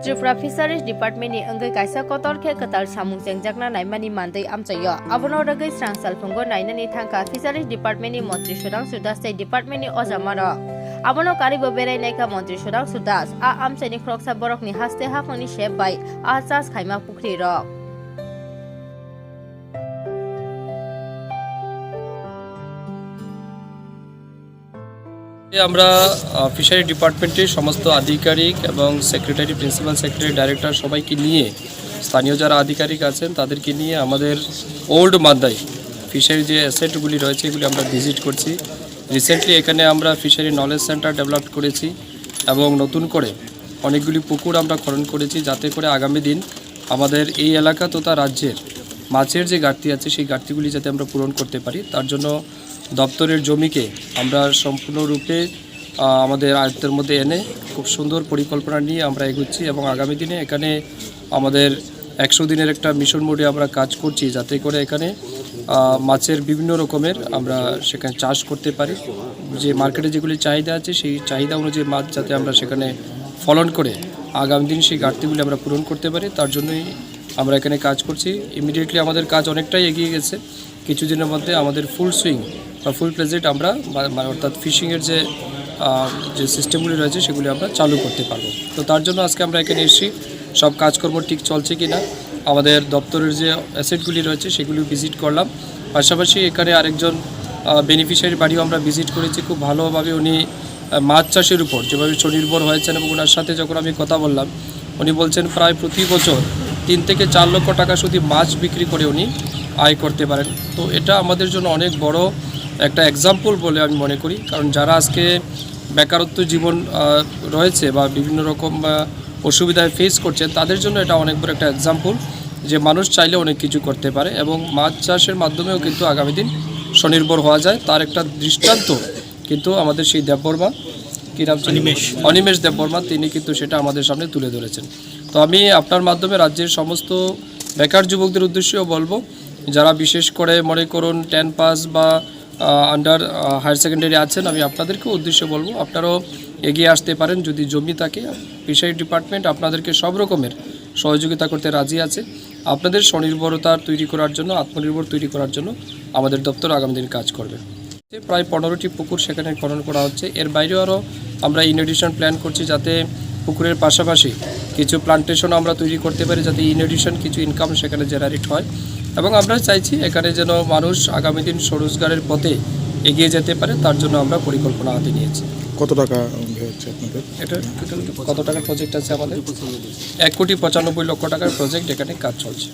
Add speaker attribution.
Speaker 1: Tripura Fisheries Department ni anggai kaisa kotor khe katal samung jengjakna naimani mandai amchayo abono ragai srangsal phungo nainani thangka Fisheries Department ni Montri Sudang Sudas State Department ni Ojamaro abono karibo berai naika Montri Sudang Sudas a amchani kroksa borok ni haste hafani shep bai a chas khaima pukri rok
Speaker 2: আমরা fishery ডিপার্টমেন্টের সমস্ত আধিকারিক এবং secretary principal secretary director সবাইকে নিয়ে স্থানীয় যারা আধিকারিক আছেন তাদেরকে নিয়ে আমাদের ওল্ড মান্দাই ফিশারি যে অ্যাসেটগুলি রয়েছে এগুলি আমরা ভিজিট করছি। রিসেন্টলি এখানে আমরা ফিশারি নলেজ সেন্টার ডেভেলপ করেছি এবং নতুন করে অনেকগুলি পুকুর আমরা খনন করেছি যাতে করে আগামী দিন আমাদের এই এলাকা তথা রাজ্যের মাছের যে ঘাটতি আছে সেই ঘাটতিগুলি যাতে আমরা পূরণ করতে পারি তার জন্য দপ্তরের জমিকে আমরা সম্পূর্ণরূপে আমাদের আয়ত্তের মধ্যে এনে খুব সুন্দর পরিকল্পনা নিয়ে আমরা এগোচ্ছি এবং আগামী দিনে এখানে আমাদের 100 দিনের একটা মিশন মোডে আমরা কাজ করছি যাতে করে এখানে মাছের বিভিন্ন রকমের আমরা সেখানে চাষ করতে পারি। যে মার্কেটে যেগুলি চাহিদা আছে সেই চাহিদা অনুযায়ী মাছ যাতে আমরা সেখানে ফলন করে আগামী দিন সেই ঘাটতিগুলি আমরা পূরণ করতে পারি তার জন্যই আমরা এখানে কাজ করছি। ইমিডিয়েটলি আমাদের কাজ অনেকটাই এগিয়ে গেছে, কিছুদিনের মধ্যে আমাদের ফুল সুইং বা ফুল প্লেজেন্ট আমরা অর্থাৎ ফিশিংয়ের যে সিস্টেমগুলি রয়েছে সেগুলি আমরা চালু করতে পারবো। তো তার জন্য আজকে আমরা এখানে এসেছি সব কাজকর্ম ঠিক চলছে কি না আমাদের দপ্তরের যে অ্যাসেটগুলি রয়েছে সেগুলি ভিজিট করলাম। পাশাপাশি এখানে আরেকজন বেনিফিশিয়ারি বাড়িও আমরা ভিজিট করেছি, খুব ভালোভাবে উনি মাছ চাষের উপর যেভাবে স্বনির্ভর হয়েছেন এবং ওনার সাথে যখন আমি কথা বললাম উনি বলছেন প্রায় প্রতি বছর 3 থেকে 4 লক্ষ টাকা শুধু মাছ বিক্রি করে উনি আয় করতে পারেন। তো এটা আমাদের জন্য অনেক বড় একটা এক্সাম্পল বলে আমি মনে করি, কারণ যারা আজকে বেকারত্ব জীবন রয়েছে বা বিভিন্ন রকম অসুবিধায় ফেস করছেন তাদের জন্য এটা অনেক বড় একটা এক্সাম্পল যে মানুষ চাইলে অনেক কিছু করতে পারে এবং মাছ চাষের মাধ্যমেও কিন্তু আগামী দিন স্বনির্ভর হওয়া যায় তার একটা দৃষ্টান্ত কিন্তু আমাদের সেই দেববর্মা কী নাম অনিমেষ দেববর্মা তিনি কিন্তু সেটা আমাদের সামনে তুলে ধরেছেন। তো আমি আপনার মাধ্যমে রাজ্যের সমস্ত বেকার যুবকদের উদ্দেশ্যেও বলবো যারা বিশেষ করে মনে করুন 10 পাস বা আন্ডার হায়ার সেকেন্ডারি আছেন, আমি আপনাদেরকেও উদ্দেশ্যে বলবো আপনারাও এগিয়ে আসতে পারেন যদি জমি থাকে। ফিশারি ডিপার্টমেন্ট আপনাদেরকে সব রকমের সহযোগিতা করতে রাজি আছে। আপনাদের স্বনির্ভরতা তৈরি করার জন্য আত্মনির্ভর তৈরি করার জন্য আমাদের দপ্তর আগামী দিন কাজ করবে। প্রায় 15টি পুকুর সেখানে খনন করা হচ্ছে, এর বাইরেও আরও আমরা ইন এডিশন প্ল্যান করছি যাতে পুকুরের পাশাপাশি কিছু প্লান্টেশনও আমরা তৈরি করতে পারি যাতে ইন এডিশন কিছু ইনকাম সেখানে জেনারেট হয় এবং আমরা চাইছি এখানে যেন মানুষ আগামী দিন স্বরোজগারের পথে এগিয়ে যেতে পারে তার জন্য আমরা পরিকল্পনা হাতে নিয়েছি।
Speaker 3: কত টাকা হচ্ছে আপনাদের?
Speaker 2: এটা কত টাকার প্রজেক্ট আছে আমাদের? 1,95,00,000 টাকার প্রজেক্ট এখানে কাজ চলছে।